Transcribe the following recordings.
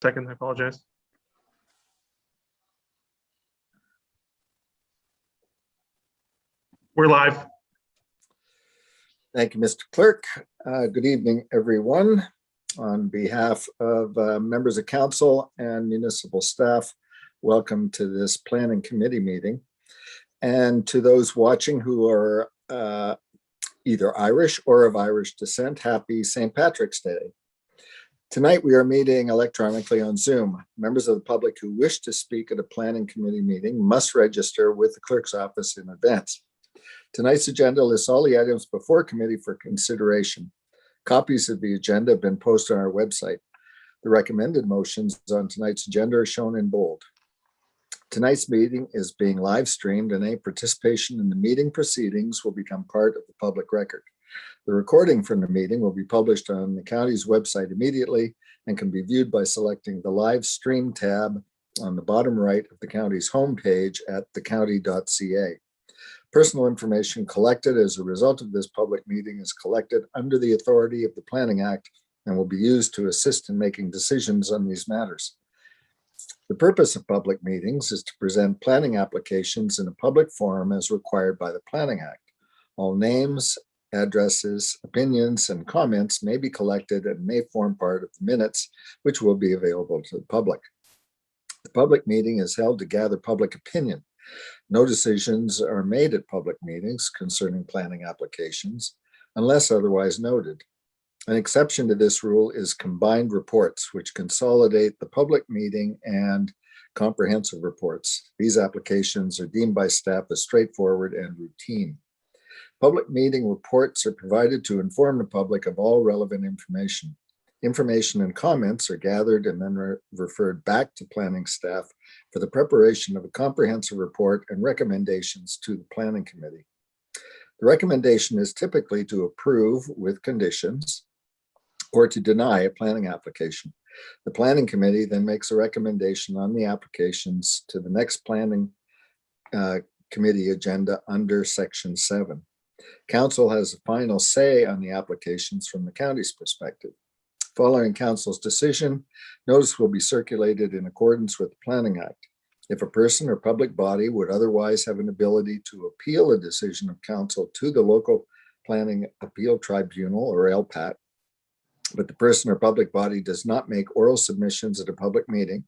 Second, I apologize. We're live. Thank you, Mr. Clerk. Good evening, everyone. On behalf of members of council and municipal staff, welcome to this planning committee meeting. And to those watching who are either Irish or of Irish descent, happy St. Patrick's Day. Tonight, we are meeting electronically on Zoom. Members of the public who wish to speak at a planning committee meeting must register with the clerk's office in advance. Tonight's agenda lists all the items before committee for consideration. Copies of the agenda have been posted on our website. The recommended motions on tonight's agenda are shown in bold. Tonight's meeting is being live streamed, and any participation in the meeting proceedings will become part of the public record. The recording from the meeting will be published on the county's website immediately and can be viewed by selecting the live stream tab on the bottom right of the county's homepage at thecounty.ca. Personal information collected as a result of this public meeting is collected under the authority of the Planning Act and will be used to assist in making decisions on these matters. The purpose of public meetings is to present planning applications in a public forum as required by the Planning Act. All names, addresses, opinions, and comments may be collected and may form part of the minutes, which will be available to the public. The public meeting is held to gather public opinion. No decisions are made at public meetings concerning planning applications unless otherwise noted. An exception to this rule is combined reports, which consolidate the public meeting and comprehensive reports. These applications are deemed by staff as straightforward and routine. Public meeting reports are provided to inform the public of all relevant information. Information and comments are gathered and then referred back to planning staff for the preparation of a comprehensive report and recommendations to the planning committee. The recommendation is typically to approve with conditions or to deny a planning application. The planning committee then makes a recommendation on the applications to the next planning committee agenda under section 7. Council has a final say on the applications from the county's perspective. Following council's decision, notice will be circulated in accordance with the Planning Act. If a person or public body would otherwise have an ability to appeal a decision of council to the local planning appeal tribunal or LPAT, but the person or public body does not make oral submissions at a public meeting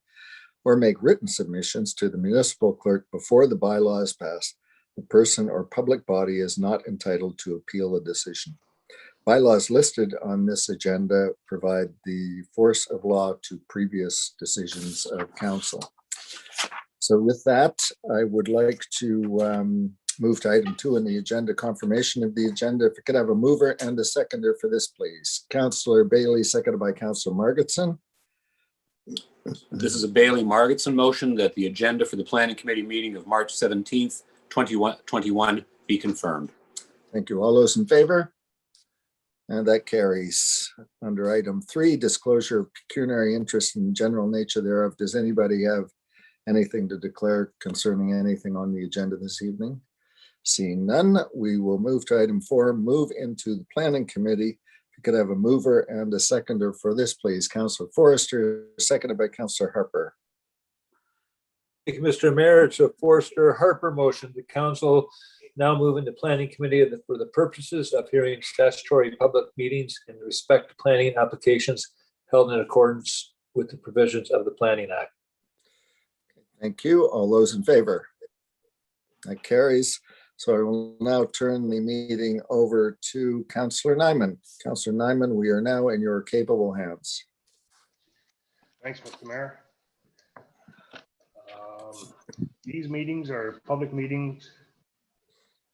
or make written submissions to the municipal clerk before the bylaw is passed, the person or public body is not entitled to appeal a decision. Bylaws listed on this agenda provide the force of law to previous decisions of council. So with that, I would like to move to item 2 on the agenda, confirmation of the agenda. If I could have a mover and a seconder for this, please. Councillor Bailey, seconded by Councillor Margetson. This is a Bailey Margetson motion that the agenda for the planning committee meeting of March 17th, 2021 be confirmed. Thank you. All those in favor? And that carries. Under item 3, disclosure of pecuniary interest in the general nature thereof. Does anybody have anything to declare concerning anything on the agenda this evening? Seeing none, we will move to item 4, move into the planning committee. If you could have a mover and a seconder for this, please. Councillor Forrester, seconded by Councillor Harper. Thank you, Mr. Mayor. It's a Forrester Harper motion. The council now move into planning committee for the purposes of hearing statutory public meetings in respect to planning applications held in accordance with the provisions of the Planning Act. Thank you. All those in favor? That carries. So I will now turn the meeting over to Councillor Nyman. Councillor Nyman, we are now in your capable hands. Thanks, Mr. Mayor. These meetings are public meetings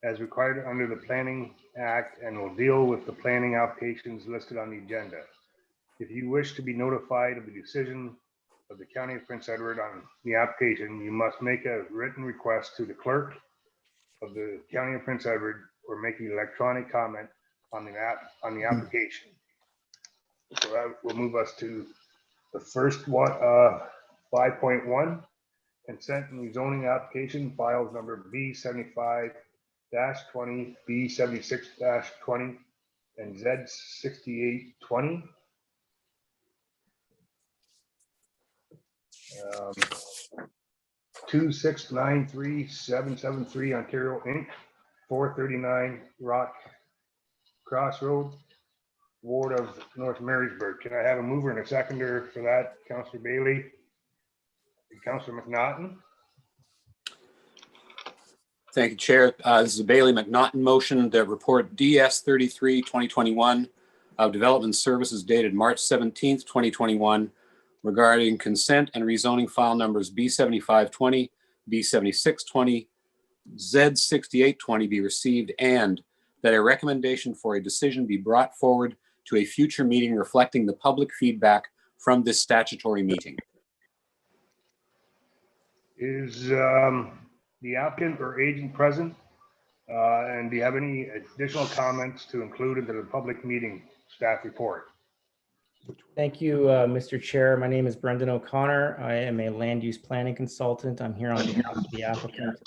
as required under the Planning Act and will deal with the planning applications listed on the agenda. If you wish to be notified of the decision of the County of Prince Edward on the application, you must make a written request to the clerk of the County of Prince Edward or make an electronic comment on the application. So that will move us to the first one, 5.1, consent and rezoning application, files number B75-20, B76-20, and Z6820. Um, 2693773 Ontario Inc., 439 Rock Crossroad, Ward of North Marysburg. Can I have a mover and a seconder for that? Councillor Bailey and Councillor McNaughton. Thank you, Chair. This is a Bailey McNaughton motion. The report DS 33 2021 of Development Services dated March 17th, 2021 regarding consent and rezoning file numbers B7520, B7620, Z6820 be received, and that a recommendation for a decision be brought forward to a future meeting reflecting the public feedback from this statutory meeting. Is the applicant or agent present? And do you have any additional comments to include into the public meeting staff report? Thank you, Mr. Chair. My name is Brendan O'Connor. I am a land use planning consultant. I'm here on behalf of the applicant.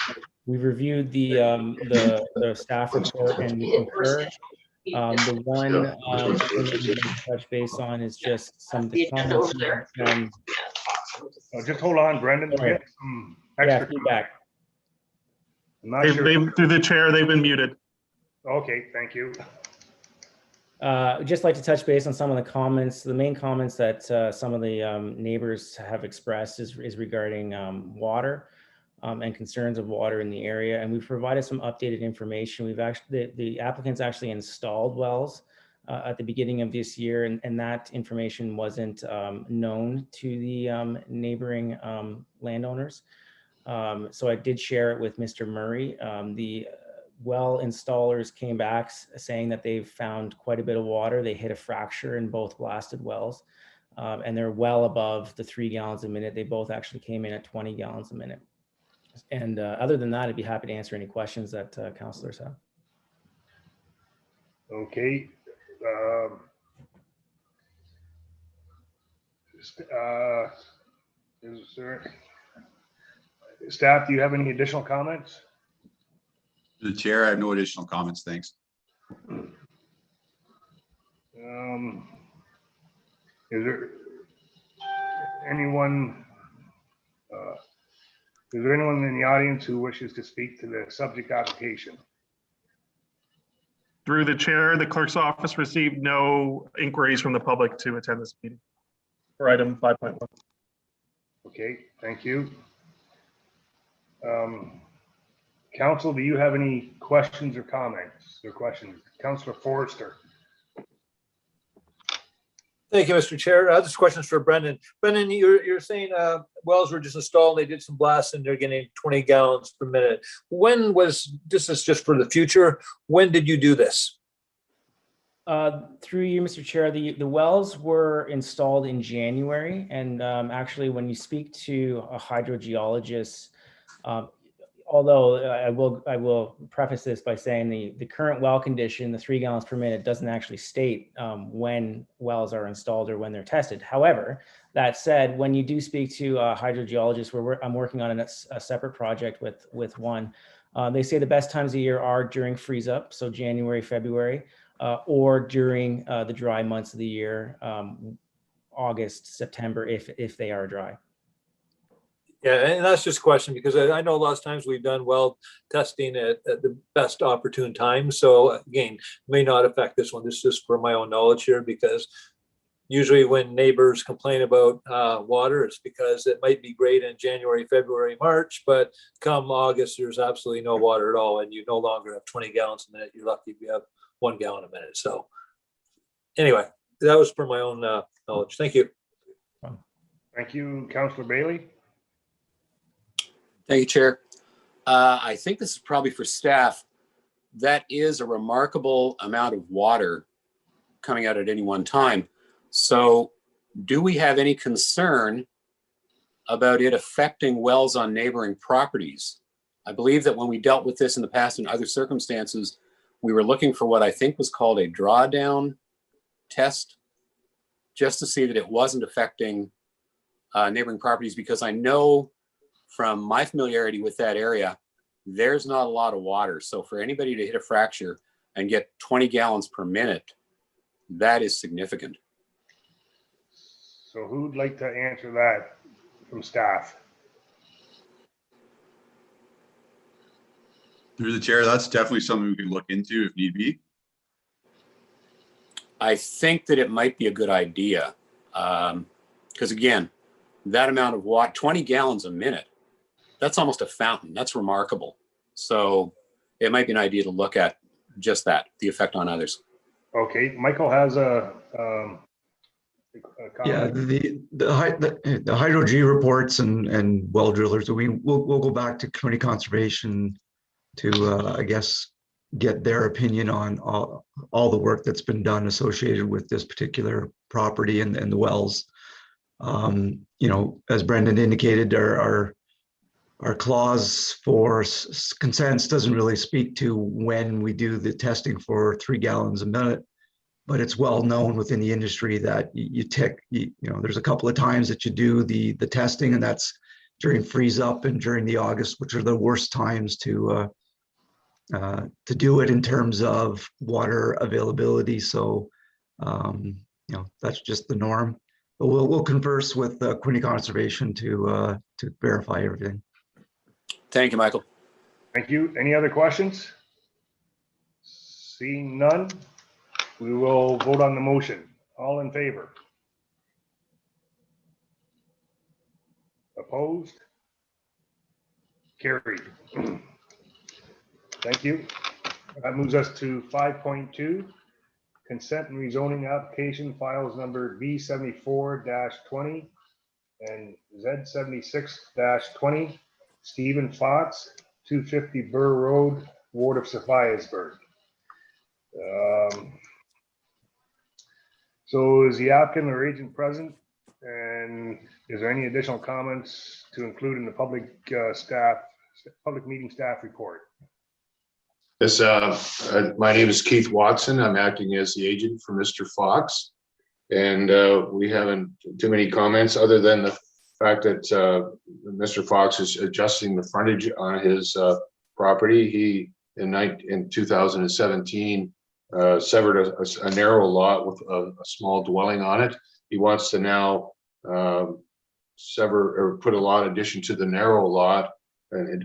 We've reviewed the staff report and we concur. The one thing that we need to touch base on is just some of the comments from. Just hold on, Brendan. We have some extra feedback. I'm not sure. Through the chair, they've been muted. Okay, thank you. Just like to touch base on some of the comments. The main comments that some of the neighbors have expressed is regarding water and concerns of water in the area. And we've provided some updated information. We've actually, the applicants actually installed wells at the beginning of this year, and that information wasn't known to the neighboring landowners. So I did share it with Mr. Murray. The well installers came back saying that they've found quite a bit of water. They hit a fracture in both blasted wells, and they're well above the 3 gallons a minute. They both actually came in at 20 gallons a minute. And other than that, I'd be happy to answer any questions that councilors have. Okay. Is there, staff, do you have any additional comments? The chair, I have no additional comments. Thanks. Is there anyone in the audience who wishes to speak to the subject application? Through the chair, the clerk's office received no inquiries from the public to attend this meeting for item 5.1. Okay, thank you. Council, do you have any questions or comments or questions? Councillor Forrester. Thank you, Mr. Chair. This question is for Brendan. Brendan, you're saying wells were just installed, they did some blasts and they're getting 20 gallons per minute. When was, this is just for the future, when did you do this? Through you, Mr. Chair, the wells were installed in January. And actually, when you speak to a hydrogeologist, although I will preface this by saying the current well condition, the 3 gallons per minute, doesn't actually state when wells are installed or when they're tested. However, that said, when you do speak to a hydrogeologist, I'm working on a separate project with one, they say the best times of year are during freeze up, so January, February, or during the dry months of the year, August, September, if they are dry. Yeah, and that's just a question because I know a lot of times we've done well testing at the best opportune time. So again, may not affect this one. This is just for my own knowledge here, because usually when neighbors complain about water, it's because it might be great in January, February, March, but come August, there's absolutely no water at all. And you no longer have 20 gallons a minute. You're lucky if you have 1 gallon a minute. So anyway, that was for my own knowledge. Thank you. Thank you, Councillor Bailey. Thank you, Chair. I think this is probably for staff. That is a remarkable amount of water coming out at any one time. So do we have any concern about it affecting wells on neighboring properties? I believe that when we dealt with this in the past in other circumstances, we were looking for what I think was called a drawdown test, just to see that it wasn't affecting neighboring properties, because I know from my familiarity with that area, there's not a lot of water. So for anybody to hit a fracture and get 20 gallons per minute, that is significant. So who'd like to answer that from staff? Through the chair, that's definitely something we could look into if need be. I think that it might be a good idea. Because again, that amount of water, 20 gallons a minute, that's almost a fountain. That's remarkable. So it might be an idea to look at just that, the effect on others. Okay, Michael has a Yeah, comment. the hydro G reports and well drillers, we'll go back to community conservation to, I guess, get their opinion on all the work that's been done associated with this particular property and the wells. You know, as Brendan indicated, our clause for consents doesn't really speak to when we do the testing for 3 gallons a minute, but it's well known within the industry that you know, there's a couple of times that you do the testing, and that's during freeze up and during the August, which are the worst times to do it in terms of water availability. So, you know, that's just the norm. But we'll converse with community conservation to verify everything. Thank you, Michael. Thank you. Any other questions? Seeing none, we will vote on the motion. All in favor? Opposed? Carried. Thank you. That moves us to 5.2, consent and rezoning application files number B74-20 and Z76-20, Stephen Fox, 250 Burr Road, Ward of Sophiasburg. So is the applicant or agent present? And is there any additional comments to include in the public meeting staff report? Yes, my name is Keith Watson. I'm acting as the agent for Mr. Fox. And we haven't too many comments other than the fact that Mr. Fox is adjusting the frontage on his property. He, in 2017, severed a narrow lot with a small dwelling on it. He wants to now sever or put a lot addition to the narrow lot,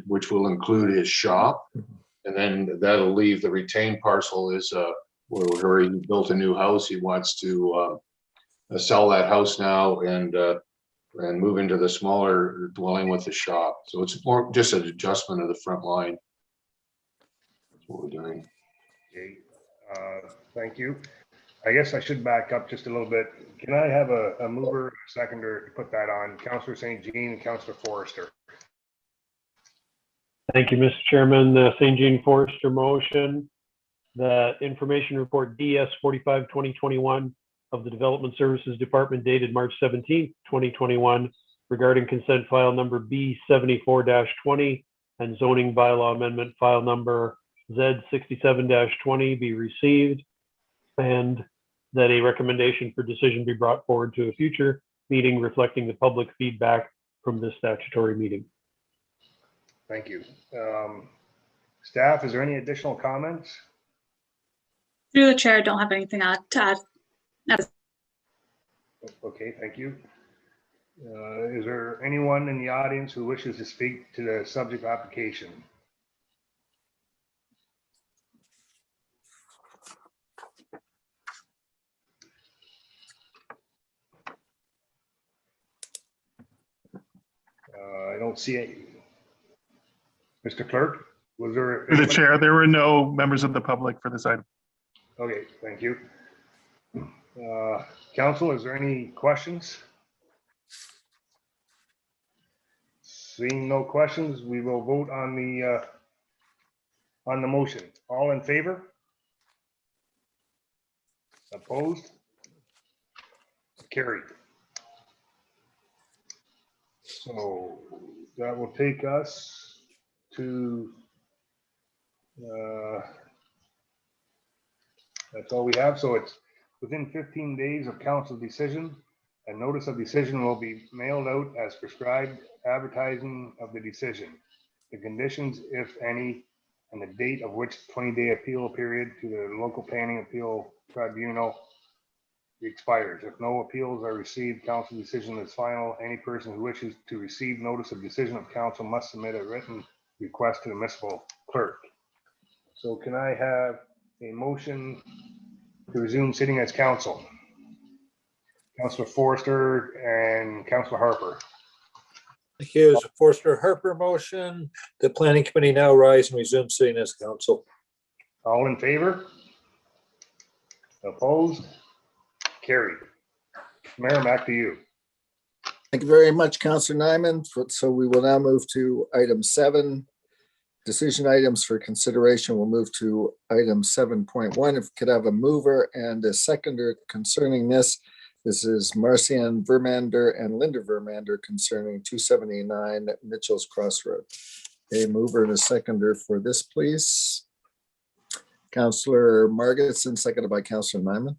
which will include his shop. And then that'll leave the retained parcel is where he built a new house. He wants to sell that house now and move into the smaller dwelling with the shop. So it's more just an adjustment of the front line. That's what we're doing. Okay, thank you. I guess I should back up just a little bit. Can I have a mover, a seconder to put that on? Councillor St. Jean and Councillor Forrester. Thank you, Mr. Chairman. The St. Jean Forrester motion that information report DS 45/2021 of the Development Services Department dated March 17th, 2021 regarding consent file number B74-20 and zoning bylaw amendment file number Z67-20 be received, and that a recommendation for decision be brought forward to a future meeting reflecting the public feedback from this statutory meeting. Thank you. Staff, is there any additional comments? Through the chair, I don't have anything to add. Okay, thank you. Is there anyone in the audience who wishes to speak to the subject application? I don't see any. Mr. Clerk, was there? Through the chair, there were no members of the public for this item. Okay, thank you. Council, is there any questions? Seeing no questions, we will vote on the motion. All in favor? Opposed? Carried. So that will take us to, that's all we have. So it's within 15 days of council decision. A notice of decision will be mailed out as prescribed, advertising of the decision, the conditions, if any, and the date of which 20-day appeal period to the local planning appeal tribunal expires. If no appeals are received, council decision is final. Any person who wishes to receive notice of decision of council must submit a written request to the municipal clerk. So can I have a motion to resume sitting as council? Councilor Forster and Councilor Harper. Here's a Forster Harper motion. The planning committee now rise and resume sitting as council. All in favor? Opposed? Carried. Mayor, back to you. Thank you very much, Councillor Nyman. So we will now move to item 7. Decision items for consideration. We'll move to item 7.1. If we could have a mover and a seconder concerning this. This is Marcian Vermander and Linda Vermander concerning 279 Mitchell's Crossroad. A mover and a seconder for this, please. Councillor Margetson, seconded by Councillor Nyman.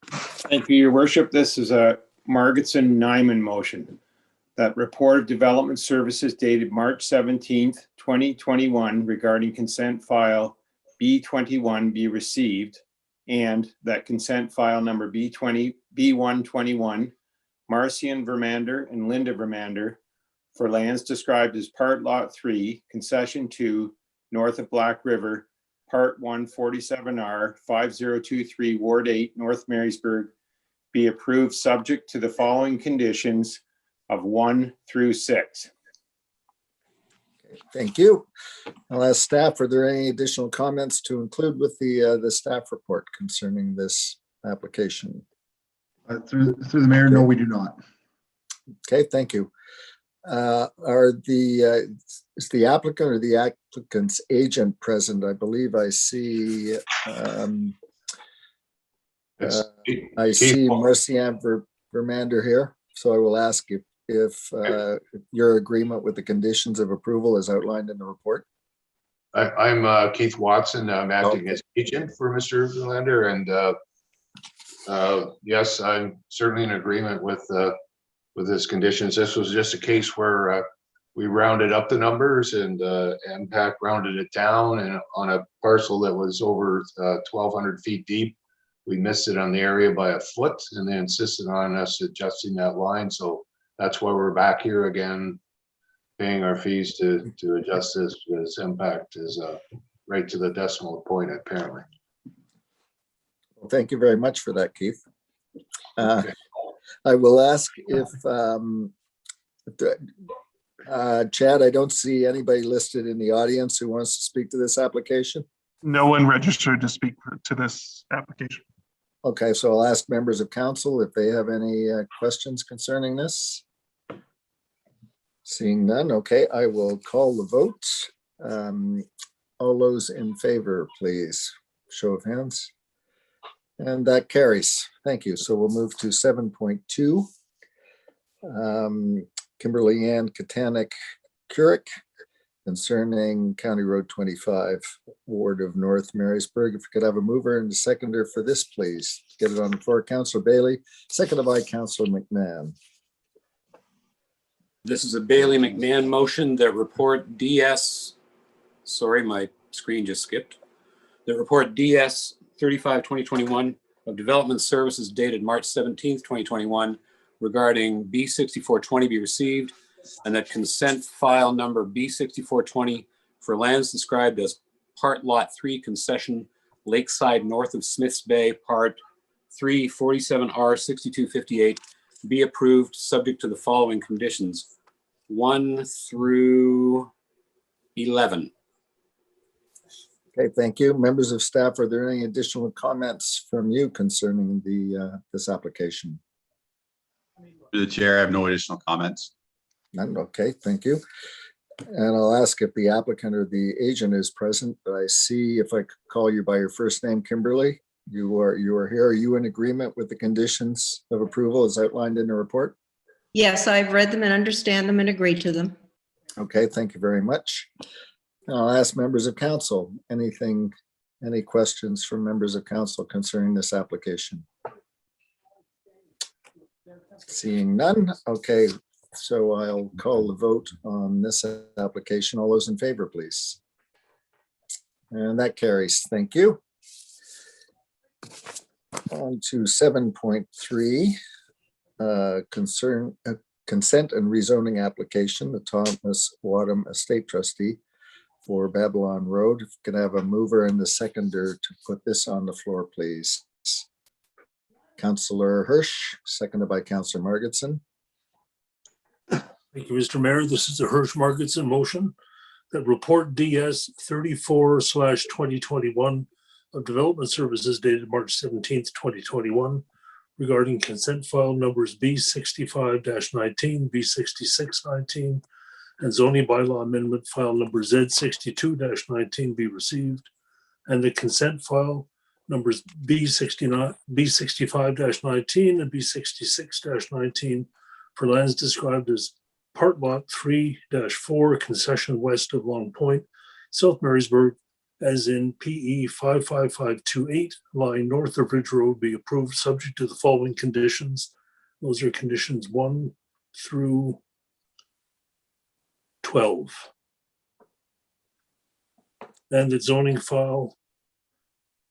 Thank you, Your Worship. This is a Margetson-Nyman motion. That report of development services dated March 17th, 2021 regarding consent file B21 be received, and that consent file number B121, Marcian Vermander and Linda Vermander for lands described as Part Lot 3, Concession 2, north of Black River, Part 1, 47R, 5023, Ward 8, North Marysburg, be approved subject to the following conditions of 1 through 6. Thank you. I'll ask staff, are there any additional comments to include with the staff report concerning this application? Through the mayor, no, we do not. Okay, thank you. Is the applicant or the applicant's agent present? I believe I see Marcian Vermander here. So I will ask if your agreement with the conditions of approval is outlined in the report. I'm Keith Watson. I'm acting as agent for Mr. Verlander, and yes, I'm certainly in agreement with his conditions. This was just a case where we rounded up the numbers and MPAC rounded it down, and on a parcel that was over 1,200 feet deep, we missed it on the area by a foot, and they insisted on us adjusting that line. So that's why we're back here again, paying our fees to adjust this, because impact is right to the decimal point, apparently. Well, thank you very much for that, Keith. I will ask if, Chad, I don't see anybody listed in the audience who wants to speak to this application. No one registered to speak to this application. Okay, so I'll ask members of council if they have any questions concerning this. Seeing none, okay, I will call the vote. All those in favor, please, show of hands. And that carries. Thank you. So we'll move to 7.2. Kimberly Ann Katanik Currick concerning County Road 25, Ward of North Marysburg. If we could have a mover and a seconder for this, please. Get it on the floor. Councillor Bailey, seconded by Councillor McMahon. This is a Bailey McMahon motion that report DS, sorry, my screen just skipped. The report DS 35-2021 of development services dated March 17th, 2021 regarding B6420 be received, and that consent file number B6420 for lands described as Part Lot 3 Concession Lakeside north of Smiths Bay, Part 3 47R 6258 be approved subject to the following conditions 1 through 11. Okay, thank you. Members of staff, are there any additional comments from you concerning this application? Through the chair, I have no additional comments. None. Okay, thank you. And I'll ask if the applicant or the agent is present, but I see, if I could call you by your first name, Kimberly, you are here. Are you in agreement with the conditions of approval as outlined in the report? Yes, I've read them and understand them and agree to them. Okay, thank you very much. I'll ask members of council, any questions from members of council concerning this application? Seeing none, okay, so I'll call the vote on this application. All those in favor, please. And that carries. Thank you. On to 7.3, consent and rezoning application, the Thomas Wadham Estate Trustee for Babylon Road. If you can have a mover and the seconder to put this on the floor, please. Councillor Hirsch, seconded by Councillor Margetson. Thank you, Mr. Mayor. This is the Hirsch Margetson motion that report DS 34/2021 of Development Services dated March 17th, 2021 regarding consent file numbers B65-19, B66-19, and zoning bylaw amendment file number Z62-19 be received, and the consent file numbers B65-19 and B66-19 for lands described as Part Lot 3-4 concession west of Long Point, South Marysburg, as in PE 55528, lying north of Ridge Road, be approved subject to the following conditions. Those are conditions 1 through 12. And the zoning file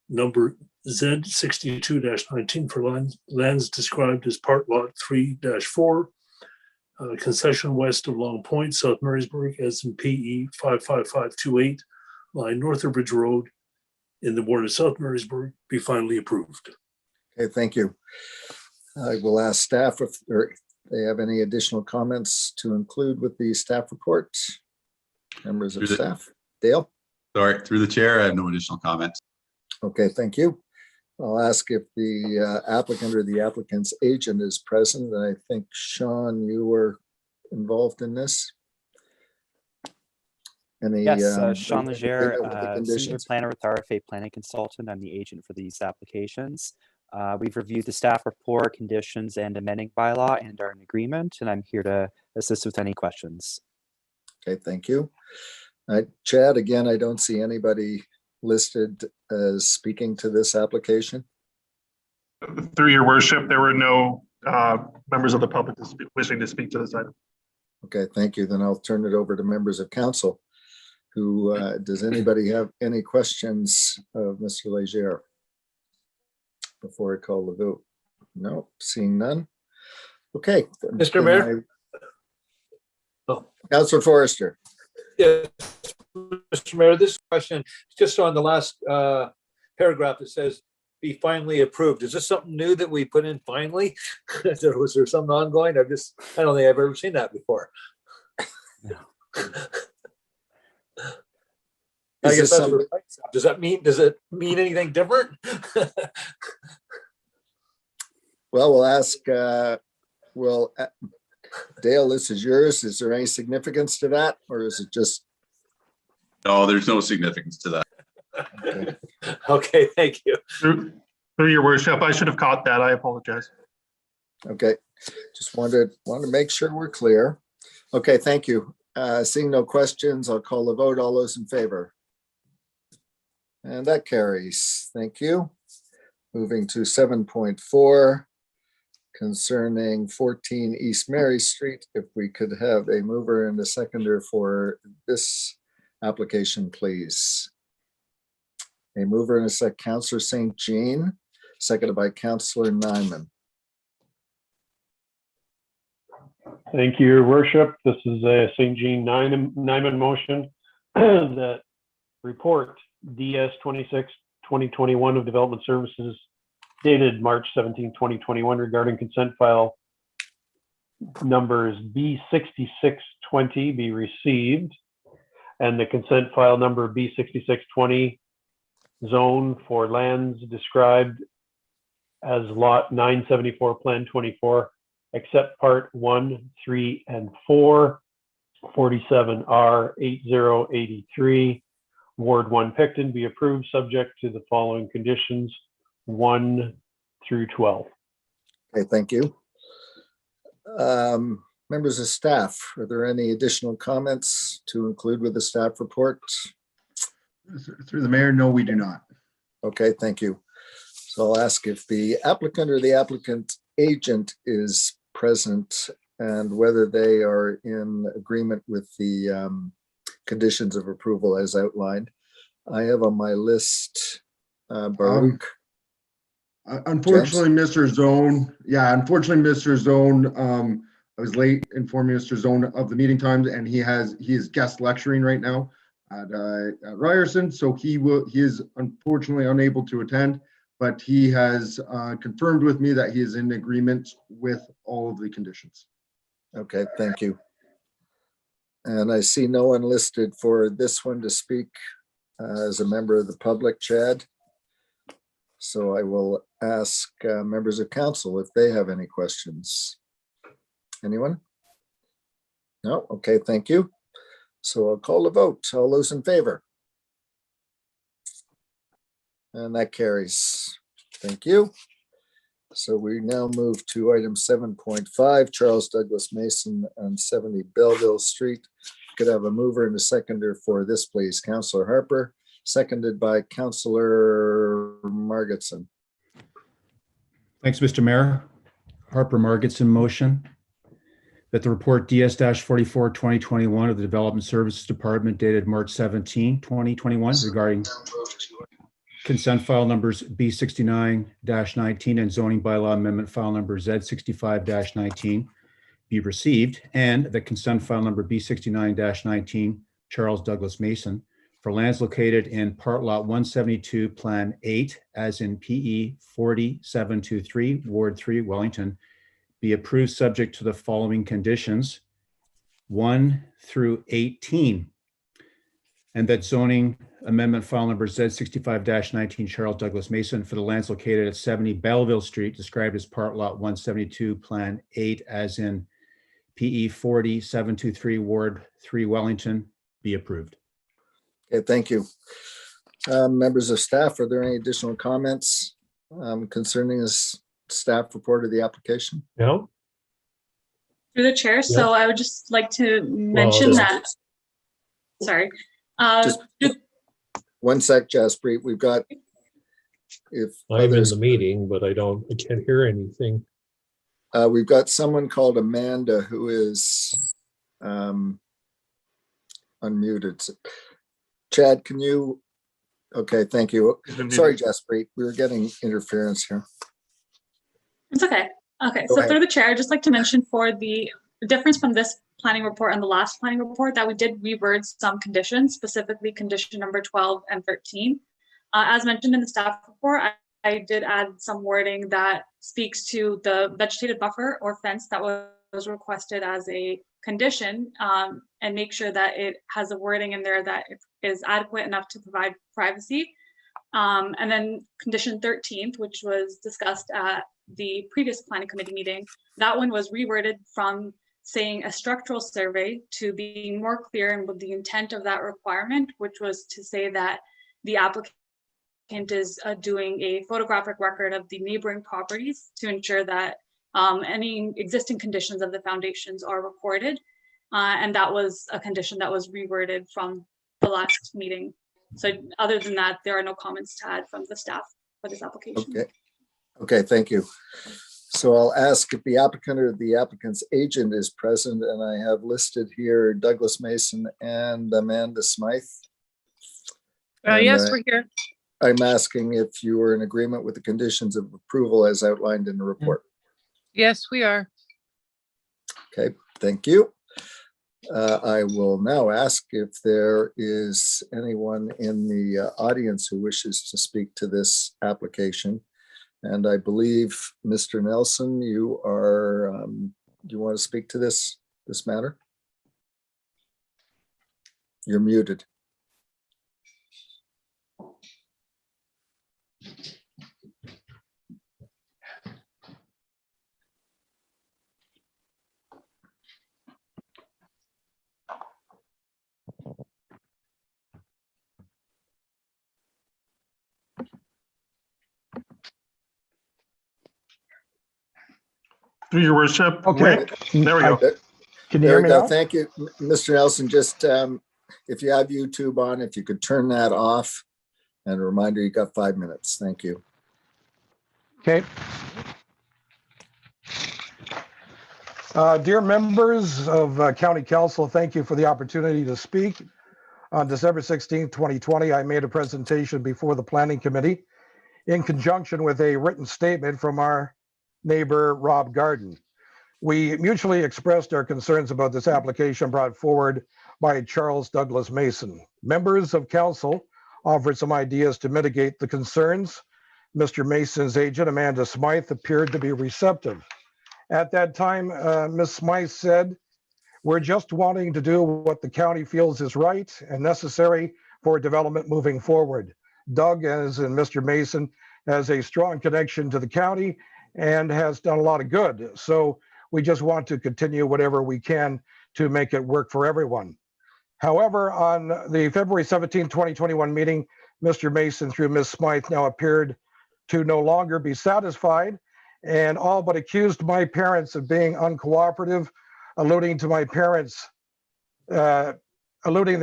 number Z62-19 for lands described as Part Lot 3-4, concession west of Long Point, South Marysburg, as in PE 55528, lying north of Ridge Road in the ward of South Marysburg, be finally approved. Okay, thank you. I will ask staff if they have any additional comments to include with the staff report. Members of staff. Dale? Sorry, through the chair, I have no additional comments. Okay, thank you. I'll ask if the applicant or the applicant's agent is present. I think, Sean, you were involved in this. Yes, Sean Legere, senior planner with RFA Planning Consultant. I'm the agent for these applications. We've reviewed the staff report, conditions, and amending bylaw and are in agreement, and I'm here to assist with any questions. Okay, thank you. Chad, again, I don't see anybody listed as speaking to this application. Through your worship, there were no members of the public wishing to speak to this item. Okay, thank you. Then I'll turn it over to members of council. Who does anybody have any questions of Mr. Legere before I call the vote? No, seeing none. Okay. Mr. Mayor? Councillor Forrester. Yes, Mr. Mayor, this question, just on the last paragraph, it says, be finally approved. Is this something new that we put in finally? Was there something ongoing? I don't think I've ever seen that before. No. I guess that's what, does it mean anything different? Well, we'll ask, Dale, this is yours. Is there any significance to that, or is it just? No, there's no significance to that. Okay, okay, thank you. Through your worship, I should have caught that. I apologize. Okay, just wanted to make sure we're clear. Okay, thank you. Seeing no questions, I'll call the vote. All those in favor? And that carries. Thank you. Moving to 7.4 concerning 14 East Mary Street. If we could have a mover and a seconder for this application, please. A mover and a sec, Councillor St. Jean, seconded by Councillor Nyman. Thank you, Your Worship. This is a St. Jean Nyman motion that report DS 26/2021 of Development Services dated March 17, 2021 regarding consent file numbers B6620 be received, and the consent file number B6620 zone for lands described as lot 974 plan 24 except part 1, 3, and 4, 47R 8083, Ward 1 Picton be approved subject to the following conditions 1 through 12. Okay, thank you. Members of staff, are there any additional comments to include with the staff report? Through the mayor, no, we do not. Okay, thank you. So I'll ask if the applicant or the applicant agent is present and whether they are in agreement with the conditions of approval as outlined. I have on my list Baruch. Unfortunately, Mr. Zone, Mr. Zone, I was late informing Mr. Zone of the meeting times, and he is guest lecturing right now at Ryerson, so he is unfortunately unable to attend, but he has confirmed with me that he is in agreement with all of the conditions. Okay, thank you. And I see no one listed for this one to speak as a member of the public, Chad. So I will ask members of council if they have any questions. Anyone? No? Okay, thank you. So I'll call the vote. All those in favor? And that carries. Thank you. So we now move to item 7.5, Charles Douglas Mason on 70 Belleville Street. Could I have a mover and a seconder for this, please? Councillor Harper, seconded by Councillor Margetson. Thanks, Mr. Mayor. Harper Margetson motion that the report DS-44 2021 of the Development Services Department dated March 17, 2021 regarding consent file numbers B69-19 and zoning bylaw amendment file number Z65-19 be received, and the consent file number B69-19 Charles Douglas Mason for lands located in part lot 172 plan 8 as in PE 4723 Ward 3 Wellington be approved subject to the following conditions 1 through 18, and that zoning amendment file number Z65-19 Charles Douglas Mason for the lands located at 70 Belleville Street described as part lot 172 plan 8 as in PE 4723 Ward 3 Wellington be approved. Okay, thank you. Members of staff, are there any additional comments concerning this staff report of the application? No. Through the chair, so I would just like to mention that, sorry. Just one sec, Jaspreet, we've got, if I'm in the meeting, but I can't hear anything. We've got someone called Amanda who is unmuted. Chad, can you? Okay, thank you. Sorry, Jaspreet, we were getting interference here. It's okay. Okay, Go so ahead. through the chair, I'd just like to mention for the difference from this planning report and the last planning report that we did reword some conditions, specifically condition number 12 and 13. As mentioned in the staff report, I did add some wording that speaks to the vegetated buffer or fence that was requested as a condition, and make sure that it has a wording in there that is adequate enough to provide privacy. And then condition 13th, which was discussed at the previous planning committee meeting, that one was reworded from saying a structural survey to being more clear and with the intent of that requirement, which was to say that the applicant is doing a photographic record of the neighboring properties to ensure that any existing conditions of the foundations are recorded. And that was a condition that was reworded from the last meeting. So other than that, there are no comments to add from the staff for this application. Okay. Okay, thank you. So I'll ask if the applicant or the applicant's agent is present, and I have listed here Douglas Mason and Amanda Smythe. Yes, we're here. I'm asking if you are in agreement with the conditions of approval as outlined in the report. Yes, we are. Okay, thank you. I will now ask if there is anyone in the audience who wishes to speak to this application. And I believe, Mr. Nelson, you are, do you want to speak to this matter? You're muted. Through your worship. Okay. Rick, there we go. Can you hear me now? Thank you, Mr. Nelson. Just if you have YouTube on, if you could turn that off. And a reminder, you got 5 minutes. Thank you. Okay. Dear members of County Council, thank you for the opportunity to speak. On December 16, 2020, I made a presentation before the Planning Committee in conjunction with a written statement from our neighbor, Rob Garden. We mutually expressed our concerns about this application brought forward by Charles Douglas Mason. Members of council offered some ideas to mitigate the concerns. Mr. Mason's agent, Amanda Smythe, appeared to be receptive. At that time, Ms. Smythe said, "We're just wanting to do what the county feels is right and necessary for development moving forward. Doug, as in Mr. Mason, has a strong connection to the county and has done a lot of good. So we just want to continue whatever we can to make it work for everyone." However, on the February 17, 2021 meeting, Mr. Mason, through Ms. Smythe, now appeared to no longer be satisfied and all but accused my parents of being uncooperative, alluding that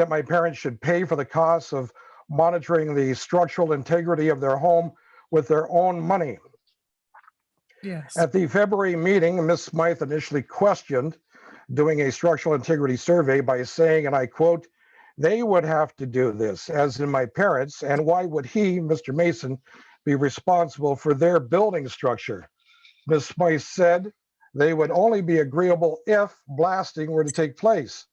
my parents should pay for the costs of monitoring the structural integrity of their home with their own money. Yes. At the February meeting, Ms. Smythe initially questioned doing a structural integrity survey by saying, and I quote, "They would have to do this, as in my parents, and why would he, Mr. Mason, be responsible for their building structure?" Ms. Smythe said they would only be agreeable if blasting were to take place.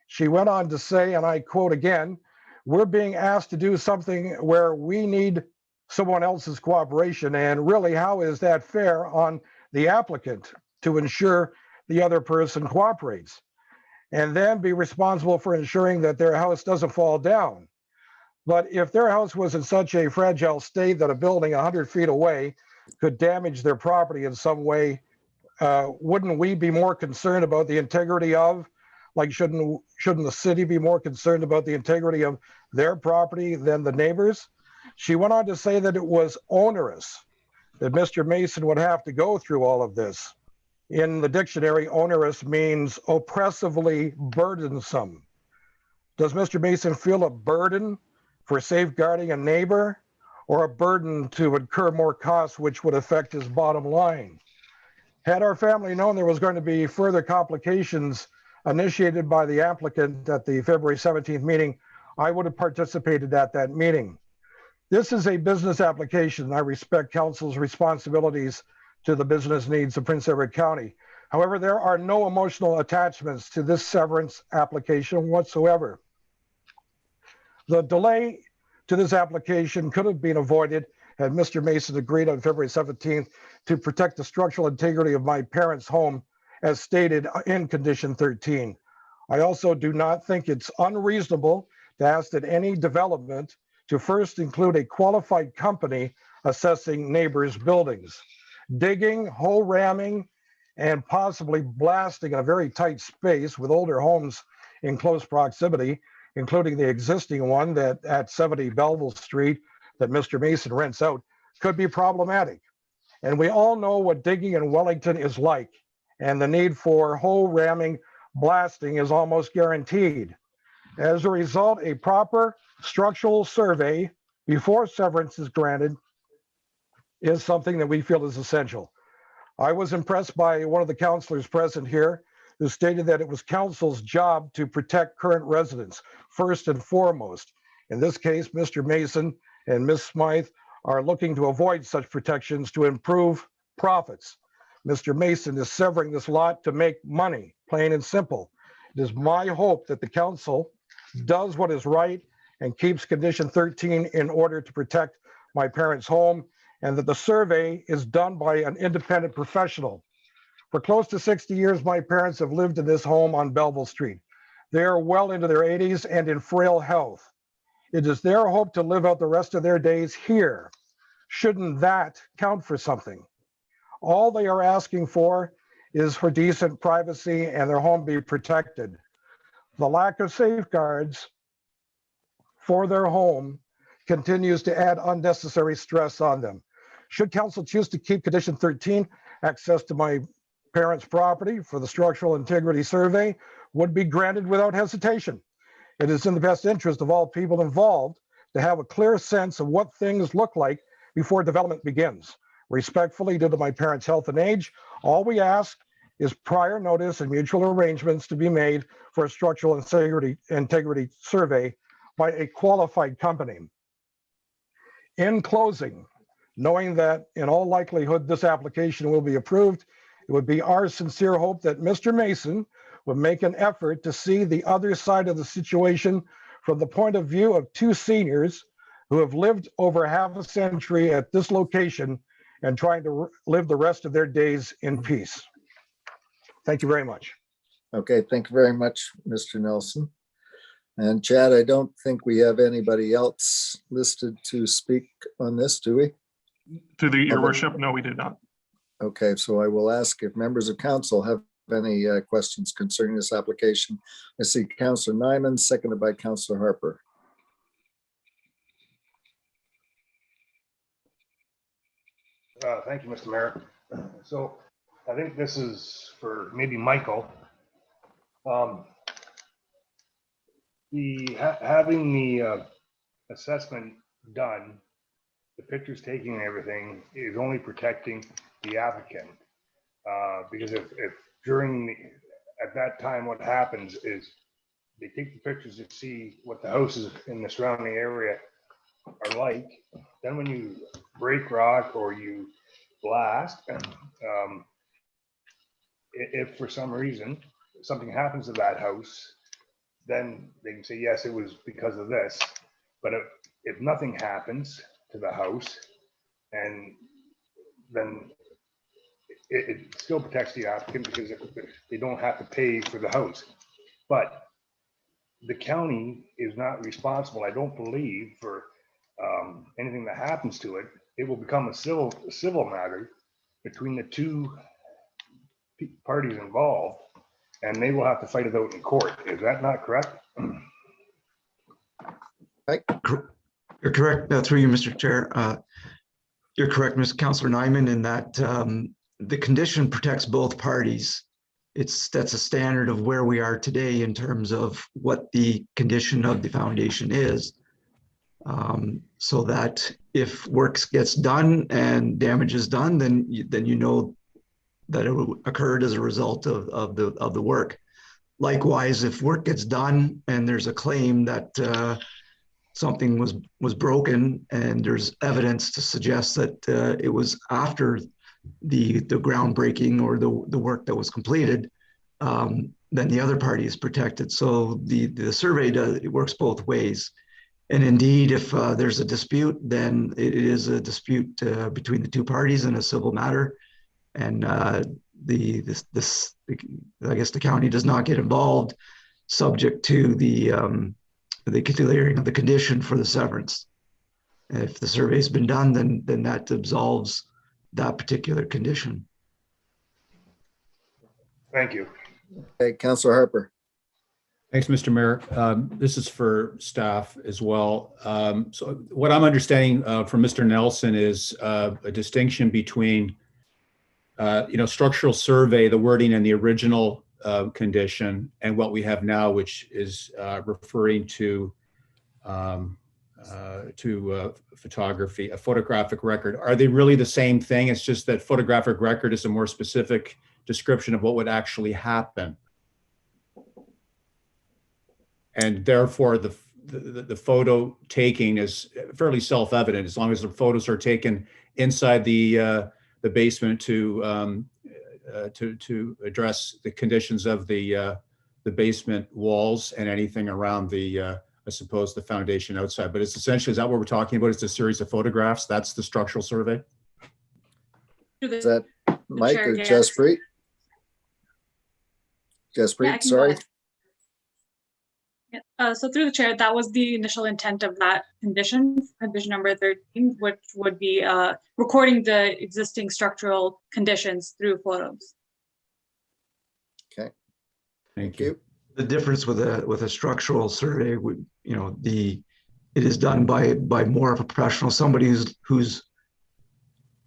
She went on to say, and I quote again, "We're being asked to do something where we need someone else's cooperation, and really, how is that fair on the applicant to ensure the other person cooperates and then be responsible for ensuring that their house doesn't fall down? But if their house was in such a fragile state that a building 100 feet away could damage their property in some way, wouldn't we be more concerned about the integrity of, like, shouldn't the city be more concerned about the integrity of their property than the neighbors?" She went on to say that it was onerous, that Mr. Mason would have to go through all of this. In the dictionary, onerous means oppressively burdensome. Does Mr. Mason feel a burden for safeguarding a neighbor, or a burden to incur more costs which would affect his bottom line? Had our family known there was going to be further complications initiated by the applicant at the February 17th meeting, I would have participated at that meeting. This is a business application. I respect council's responsibilities to the business needs of Prince Edward County. However, there are no emotional attachments to this severance application whatsoever. The delay to this application could have been avoided had Mr. Mason agreed on February 17th to protect the structural integrity of my parents' home as stated in condition 13. I also do not think it's unreasonable to ask that any development to first include a qualified company assessing neighbors' buildings. Digging, hole ramming, and possibly blasting in a very tight space with older homes in close proximity, including the existing one that at 70 Belleville Street that Mr. Mason rents out, could be problematic. And we all know what digging in Wellington is like, and the need for hole ramming, blasting is almost guaranteed. As a result, a proper structural survey before severance is granted is something that we feel is essential. I was impressed by one of the councilors present here who stated that it was council's job to protect current residents first and foremost. In this case, Mr. Mason and Ms. Smythe are looking to avoid such protections to improve profits. Mr. Mason is severing this lot to make money, plain and simple. It is my hope that the council does what is right and keeps condition 13 in order to protect my parents' home, and that the survey is done by an independent professional. For close to 60 years, my parents have lived in this home on Belleville Street. They are well into their 80s and in frail health. It is their hope to live out the rest of their days here. Shouldn't that count for something? All they are asking for is for decent privacy and their home be protected. The lack of safeguards for their home continues to add unnecessary stress on them. Should council choose to keep condition 13, access to my parents' property for the structural integrity survey would be granted without hesitation. It is in the best interest of all people involved to have a clear sense of what things look like before development begins. Respectfully, due to my parents' health and age, all we ask is prior notice and mutual arrangements to be made for a structural integrity survey by a qualified company. In closing, Knowing that in all likelihood, this application will be approved, it would be our sincere hope that Mr. Mason would make an effort to see the other side of the situation from the point of view of two seniors who have lived over half a century at this location and trying to live the rest of their days in peace. Thank you very much. Okay, thank you very much, Mr. Nelson. And Chad, I don't think we have anybody else listed to speak on this, do we? Your worship, no, we did not. Okay, so I will ask if members of council have any questions concerning this application. I see Councillor Nyman, seconded by Councillor Harper. Thank you, Mr. Mayor. So I think this is for maybe Michael. Having the assessment done, the pictures taken and everything is only protecting the applicant. Because if at that time, what happens is they take the pictures to see what the houses in the surrounding area are like. Then when you break rock or you blast, if for some reason something happens to that house, then they can say, yes, it was because of this. But if nothing happens to the house, and then it still protects the applicant because they don't have to pay for the house. But the county is not responsible, I don't believe, for anything that happens to it. It will become a civil matter between the two parties involved, and they will have to fight it out in court. Is that not correct? You're correct. Through you, Mr. Chair. You're correct, Mr. Councillor Nyman, in that the condition protects both parties. That's a standard of where we are today in terms of what the condition of the foundation is. So that if work gets done and damage is done, then you know that it occurred as a result of the work. Likewise, if work gets done and there's a claim that something was broken and there's evidence to suggest that it was after the groundbreaking or the work that was completed, then the other party is protected. So the survey it works both ways. And indeed, if there's a dispute, then it is a dispute between the two parties in a civil matter. And I guess the county does not get involved, subject to the clearing of the condition for the severance. If the survey's been done, then that absolves that particular condition. Thank you. Okay, Councillor Harper. Thanks, Mr. Mayor. This is for staff as well. So what I'm understanding from Mr. Nelson is a distinction between structural survey, the wording in the original condition, and what we have now, which is referring to photography, a photographic record. Are they really the same thing? It's just that photographic record is a more specific description of what would actually happen. And therefore, the photo taking is fairly self-evident as long as the photos are taken inside the basement to address the conditions of the basement walls and anything around I suppose the foundation outside. But it's essentially, is that what we're talking about? It's a series of photographs. That's the structural survey. Is that Mike or Jaspreet? Jaspreet, sorry. So through the chair, that was the initial intent of that condition number 13, which would be recording the existing structural conditions through photos. Okay. Thank you. The difference with a structural survey would, it is done by more of a professional, somebody who's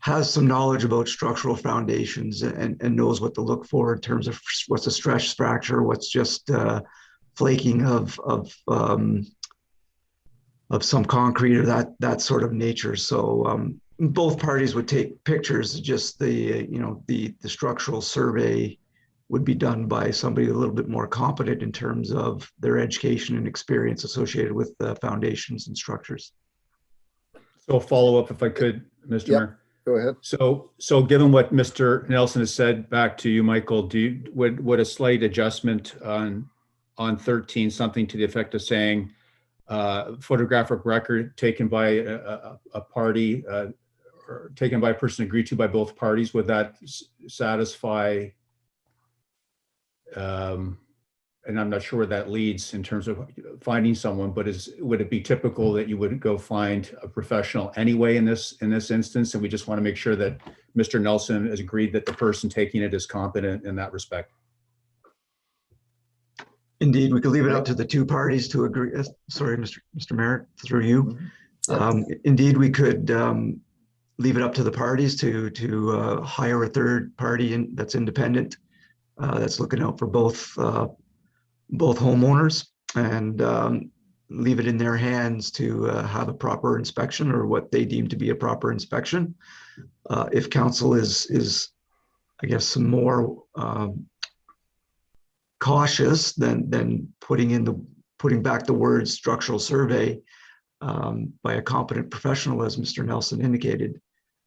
has some knowledge about structural foundations and knows what to look for in terms of what's a stress fracture, what's just flaking of some concrete or that sort of nature. So both parties would take pictures. Just the structural survey would be done by somebody a little bit more competent in terms of their education and experience associated with the foundations and structures. So follow up if I could, Mr. Yep. Mayor. Go ahead. So given what Mr. Nelson has said, back to you, Michael, would a slight adjustment on 13, something to the effect of saying photographic record taken by a party, or taken by a person agreed to by both parties, would that satisfy? And I'm not sure where that leads in terms of finding someone, but would it be typical that you would go find a professional anyway in this instance? And we just want to make sure that Mr. Nelson has agreed that the person taking it is competent in that respect. Indeed, we could leave it up to the two parties to agree. Sorry, Mr. Merritt, through you. Indeed, we could leave it up to the parties to hire a third party that's independent, that's looking out for both homeowners, and leave it in their hands to have a proper inspection, or what they deem to be a proper inspection. If council is, I guess, some more cautious than putting back the word structural survey by a competent professional, as Mr. Nelson indicated,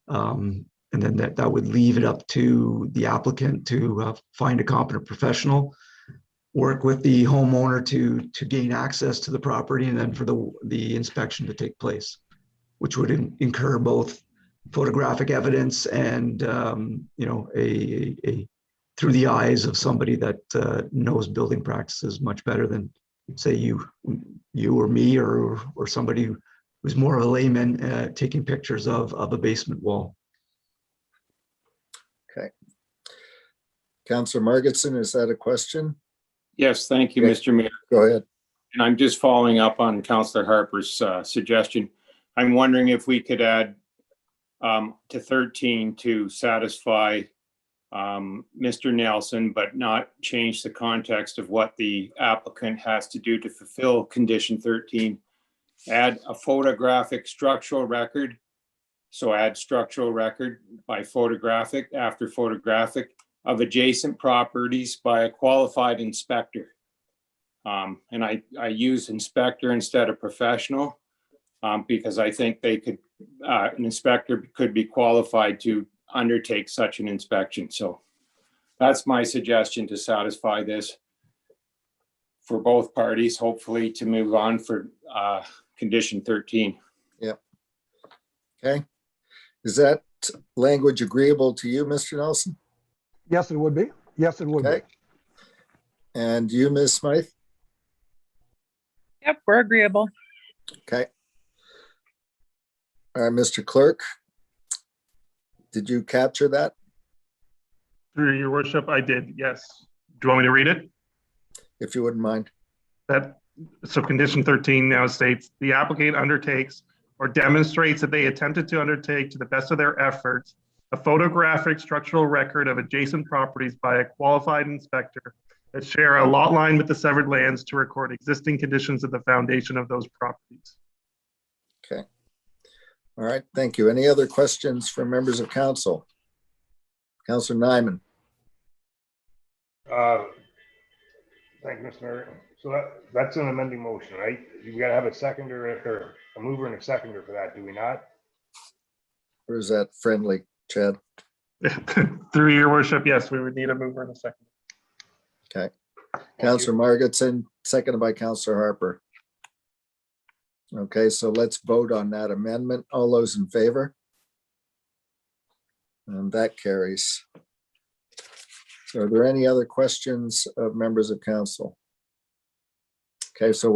and then that would leave it up to the applicant to find a competent professional, work with the homeowner to gain access to the property, and then for the inspection to take place, which would incur both photographic evidence and a through the eyes of somebody that knows building practices much better than, say, you or me, or somebody who's more of a layman taking pictures of a basement wall. Okay. Councillor Margetson, is that a question? Yes, thank you, Mr. Mayor. Go ahead. And I'm just following up on Councillor Harper's suggestion. I'm wondering if we could add to 13 to satisfy Mr. Nelson, but not change the context of what the applicant has to do to fulfill condition 13. Add a photographic structural record. So add structural record by photographic, after photographic, of adjacent properties by a qualified inspector. And I use inspector instead of professional because I think they could, an inspector could be qualified to undertake such an inspection. So that's my suggestion to satisfy this for both parties, hopefully to move on for condition 13. Yep. Okay. Is that language agreeable to you, Mr. Nelson? Yes, it would be. Yes, it would be. And you, Ms. Smythe? Yep, we're agreeable. Okay. All right, Mr. Clerk, did you capture that? Through your worship, I did, yes. Do you want me to read it? If you wouldn't mind. So condition 13 now states, the applicant undertakes or demonstrates that they attempted to undertake to the best of their efforts a photographic structural record of adjacent properties by a qualified inspector that share a lot line with the severed lands to record existing conditions of the foundation of those properties. Okay. All right, thank you. Any other questions from members of council? Councillor Nyman. Thank you, Mr. Mayor. So that's an amending motion, right? You gotta have a seconder, or a mover and a seconder for that, do we not? Or is that friendly, Chad? Through your worship, yes, we would need a mover and a second. Okay. Councillor Margetson, seconded by Councillor Harper. Okay, so let's vote on that amendment. All those in favor? And that carries. So are there any other questions of members of council? Okay, so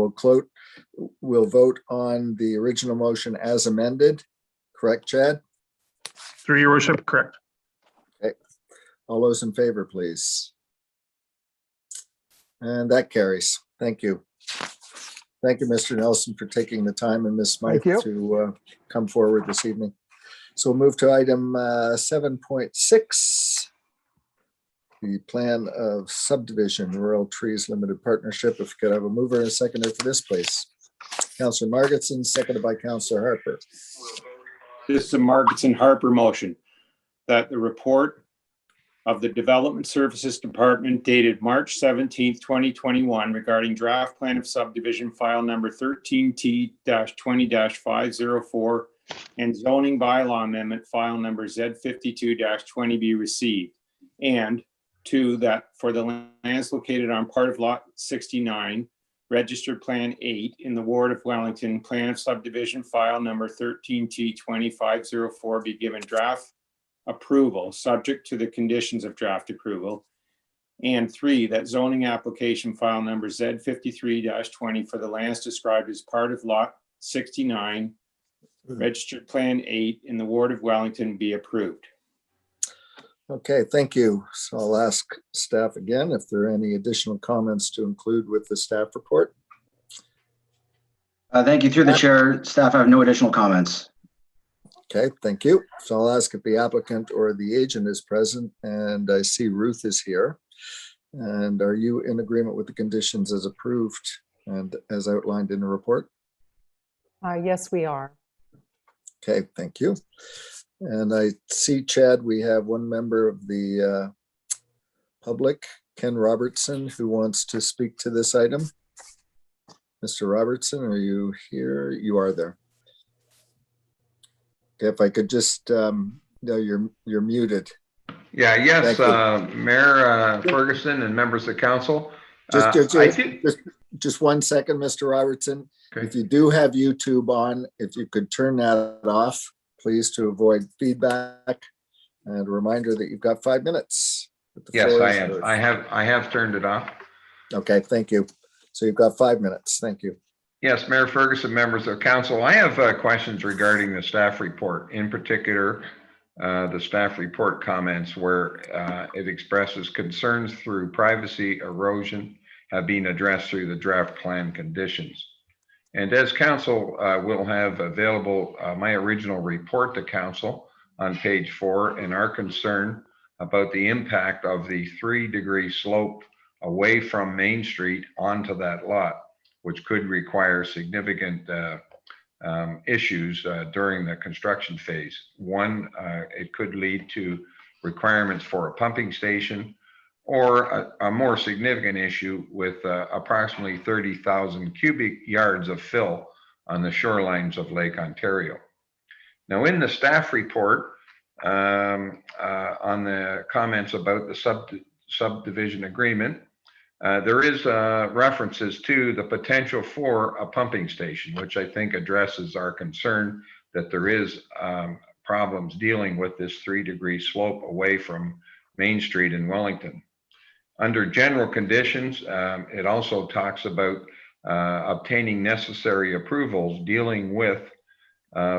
we'll vote on the original motion as amended. Correct, Chad? Through your worship, correct. Okay. All those in favor, please. And that carries. Thank you. Thank you, Mr. Nelson, for taking the time, and Ms. Smythe to come forward this evening. So we'll move to item 7.6, the plan of subdivision, Rural Trees Limited Partnership. If we could have a mover and a seconder for this, please. Councillor Margetson, seconded by Councillor Harper. This is a Margetson Harper motion that the report of the Development Services Department dated March 17th, 2021 regarding draft plan of subdivision file number 13T-20-504 and zoning bylaw amendment file number Z52-20 be received. And 2, that for the lands located on part of lot 69, registered plan 8 in the ward of Wellington, plan of subdivision file number 13T2504 be given draft approval, subject to the conditions of draft approval. And 3, that zoning application file number Z53-20 for the lands described as part of lot 69, registered plan 8 in the ward of Wellington be approved. Okay, thank you. So I'll ask staff again if there are any additional comments to include with the staff report. Thank you. Through the chair, staff, I have no additional comments. Okay, thank you. So I'll ask if the applicant or the agent is present, and I see Ruth is here. And are you in agreement with the conditions as approved and as outlined in the report? Yes, we are. Okay, thank you. And I see, Chad, we have one member of the public, Ken Robertson, who wants to speak to this item. Mr. Robertson, are you here? You are there. Okay, if I could just, no, you're muted. Yeah, yes, Mayor Ferguson and members of council. Just 1 second, Mr. Robertson. Okay. If you do have YouTube on, if you could turn that off, please, to avoid feedback. And a reminder that you've got 5 minutes. Yes, I have turned it off. Okay, thank you. So you've got 5 minutes. Thank you. Yes, Mayor Ferguson, members of council, I have questions regarding the staff report, in particular, the staff report comments where it expresses concerns through privacy erosion have been addressed through the draft plan conditions. And as council will have available my original report to council on page 4 and our concern about the impact of the 3-degree slope away from Main Street onto that lot, which could require significant issues during the construction phase. One, it could lead to requirements for a pumping station, or a more significant issue with approximately 30,000 cubic yards of fill on the shorelines of Lake Ontario. Now, in the staff report, on the comments about the subdivision agreement, there is references to the potential for a pumping station, which I think addresses our concern that there is problems dealing with this 3-degree slope away from Main Street in Wellington. Under general conditions, it also talks about obtaining necessary approvals dealing with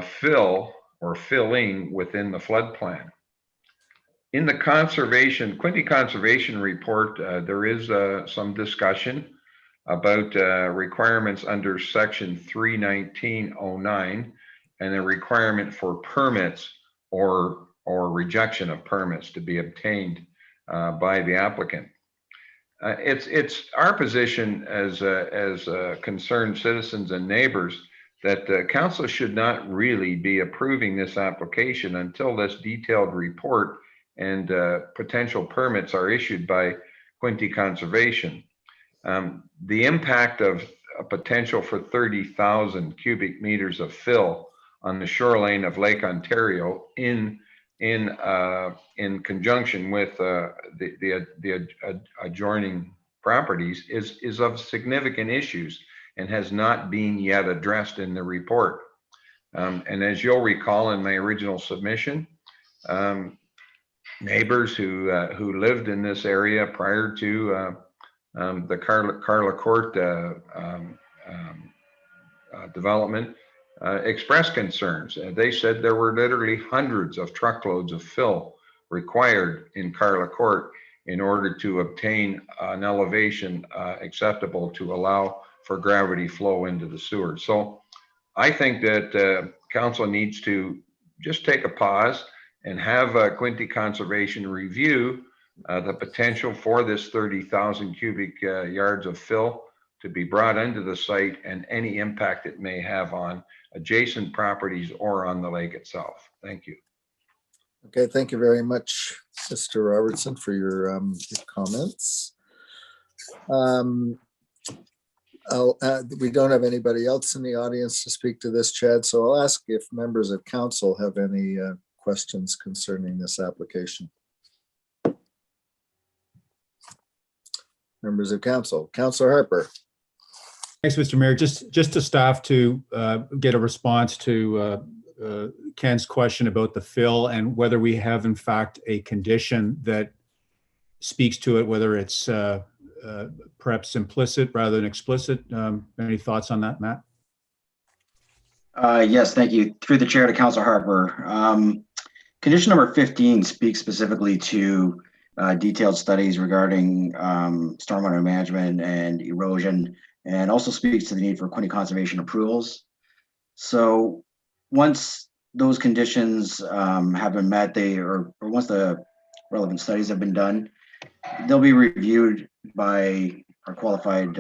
fill or filling within the flood plan. In the Quinte Conservation Report, there is some discussion about requirements under section 31909 and the requirement for permits or rejection of permits to be obtained by the applicant. It's our position as concerned citizens and neighbors that council should not really be approving this application until this detailed report and potential permits are issued by Quinte Conservation. The impact of a potential for 30,000 cubic meters of fill on the shoreline of Lake Ontario in conjunction with the adjoining properties is of significant issues and has not been yet addressed in the report. And as you'll recall in my original submission, neighbors who lived in this area prior to the Carla Court development expressed concerns. They said there were literally hundreds of truckloads of fill required in Carla Court in order to obtain an elevation acceptable to allow for gravity flow into the sewer. So I think that council needs to just take a pause and have Quinte Conservation review the potential for this 30,000 cubic yards of fill to be brought into the site and any impact it may have on adjacent properties or on the lake itself. Thank you. Okay, thank you very much, Mr. Robertson, for your comments. We don't have anybody else in the audience to speak to this, Chad, so I'll ask if members of council have any questions concerning this application. Members of council, Councilor Harper. Thanks, Mr. Mayor. Just to staff to get a response to Ken's question about the fill and whether we have in fact a condition that speaks to it, whether it's perhaps implicit rather than explicit. Any thoughts on that, Matt? Yes, thank you. Through the chair to Councilor Harper. Condition number 15 speaks specifically to detailed studies regarding stormwater management and erosion, and also speaks to the need for Quinte conservation approvals. So once those conditions have been met, or once the relevant studies have been done, they'll be reviewed by our qualified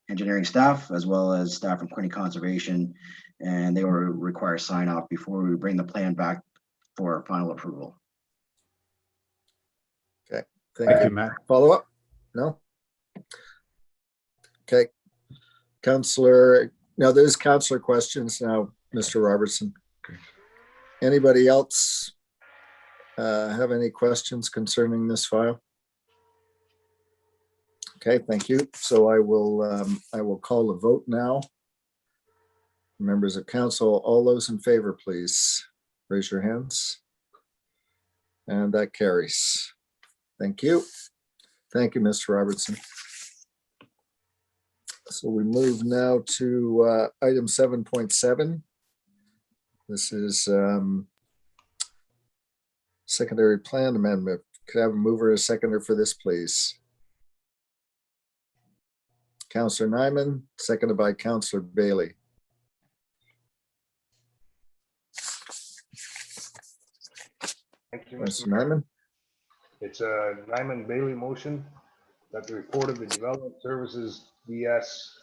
engineering staff as well as staff from Quinte conservation, and they will require sign off before we bring the plan back for final approval. Okay, thank you, Matt. Follow up? No? Okay. Councilor, now there's councilor questions now, Mr. Robertson. Anybody else have any questions concerning this file? Okay, thank you. So I will call a vote now. Members of council, all those in favor, please raise your hands. And that carries. Thank you. Thank you, Mr. Robertson. So we move now to item 7.7. This is secondary plan amendment. Could I have a mover and a seconder for this, please? Councillor Nyman, seconded by Councillor Bailey. Thank you, Mr. Mr. Mayor. Nyman. It's a Nyman Bailey motion that the report of the Development Services DS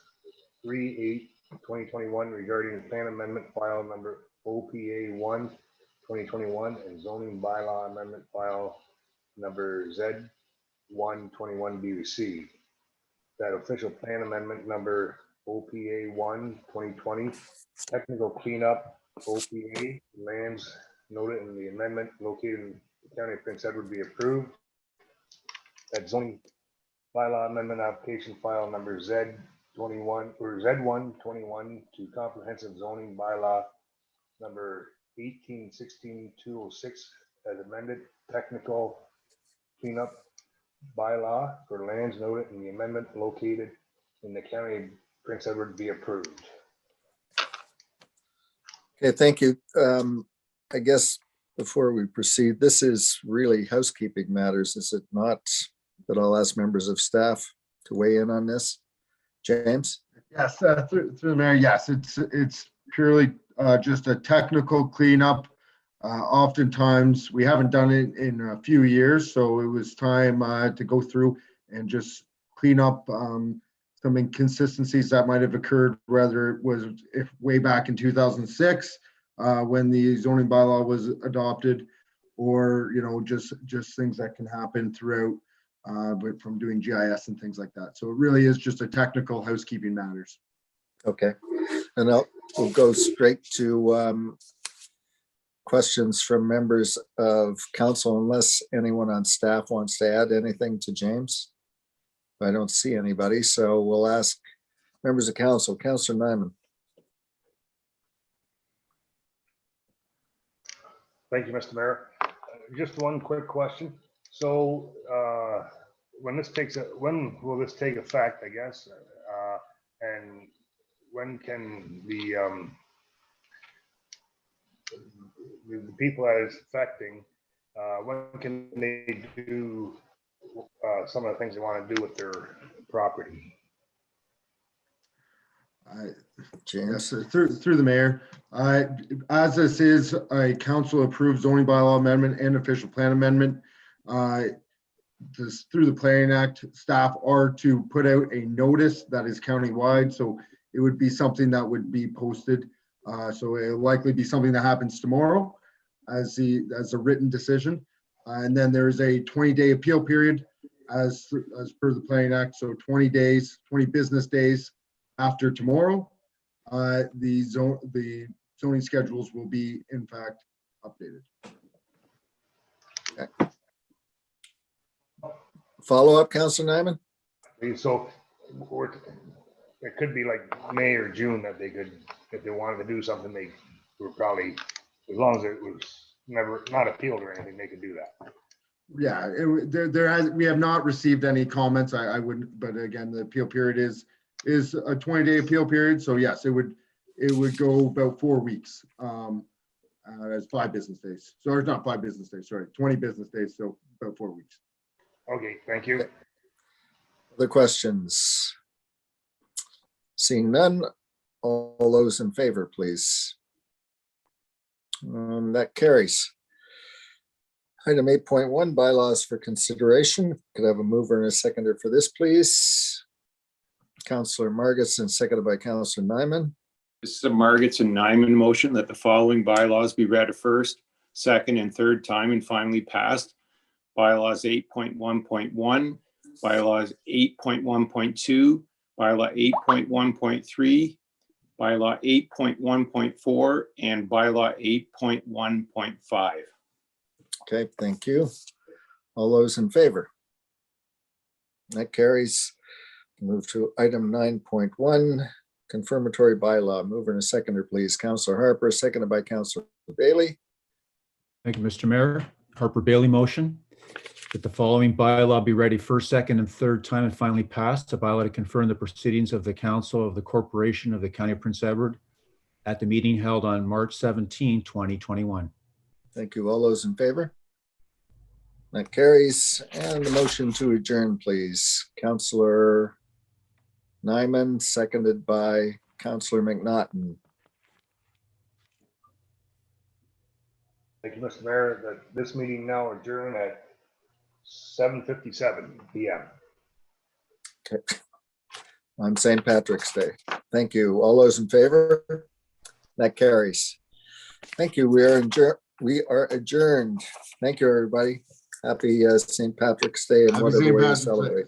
38/2021 regarding the plan amendment file number OPA 1/2021 and zoning bylaw amendment file number Z1/21 be received. That official plan amendment number OPA 1/2020 technical cleanup OPA lands noted in the amendment located in the County of Prince Edward be approved. That zoning bylaw amendment application file number Z21 or Z1/21 to comprehensive zoning bylaw number 1816-206 as amended technical cleanup bylaw for lands noted in the amendment located in the County of Prince Edward be approved. Okay, thank you. I guess before we proceed, this is really housekeeping matters, is it not? That I'll ask members of staff to weigh in on this. James? Yes, through the mayor, yes, it's purely just a technical cleanup. Oftentimes, we haven't done it in a few years, so it was time to go through and just clean up some inconsistencies that might have occurred, whether it was way back in 2006 when the zoning bylaw was adopted, or just things that can happen throughout but from doing GIS and things like that. So it really is just a technical housekeeping matters. Okay, and we'll go straight to questions from members of council, unless anyone on staff wants to add anything to James. I don't see anybody, so we'll ask members of council. Councillor Nyman. Thank you, Mr. Mayor. Just one quick question. So when will this take effect, I guess? And when can the people that it's affecting, when can they do some of the things they want to do with their property? James, through the mayor, as this is a council approved zoning bylaw amendment and official plan amendment, through the Planning Act, staff are to put out a notice that is countywide. So it would be something that would be posted. So it'll likely be something that happens tomorrow as a written decision. And then there's a 20-day appeal period as per the Planning Act. So 20 days, 20 business days after tomorrow, the zoning schedules will be in fact updated. Okay. Follow up, Councilor Nyman? So it could be like May or June that they could, if they wanted to do something, they were probably, as long as it was not appealed or anything, they could do that. Yeah, we have not received any comments. I wouldn't, but again, the appeal period is a 20-day appeal period. So yes, it would go about 4 weeks. As 5 business days. So it's not 5 business days, sorry, 20 business days. So about 4 weeks. Okay, thank you. Other questions? Seeing none, all those in favor, please. That carries. Item 8.1, bylaws for consideration. Could I have a mover and a seconder for this, please? Councillor Margetson, seconded by Councillor Nyman. This is a Margetson and Nyman motion that the following bylaws be read a first, second, and third time and finally passed. Bylaws 8.1.1, bylaws 8.1.2, bylaw 8.1.3, bylaw 8.1.4, and bylaw 8.1.5. Okay, thank you. All those in favor? That carries. Move to item 9.1, confirmatory bylaw. Mover and a seconder, please. Councillor Harper, seconded by Councillor Bailey. Thank you, Mr. Mayor. Harper Bailey motion that the following bylaw be ready first, second, and third time and finally passed. A bylaw to confirm the proceedings of the Council of the Corporation of the County of Prince Edward at the meeting held on March 17, 2021. Thank you. All those in favor? That carries. And the motion to adjourn, please. Councillor Nyman, seconded by Councillor McNaughton. Thank you, Mr. Mayor. This meeting now adjourned at 7:57 p.m. Okay. On St. Patrick's Day. Thank you. All those in favor? That carries. Thank you. We are adjourned. Thank you, everybody. Happy St. Patrick's Day and Happy whatever St. way to Patrick's Day. celebrate.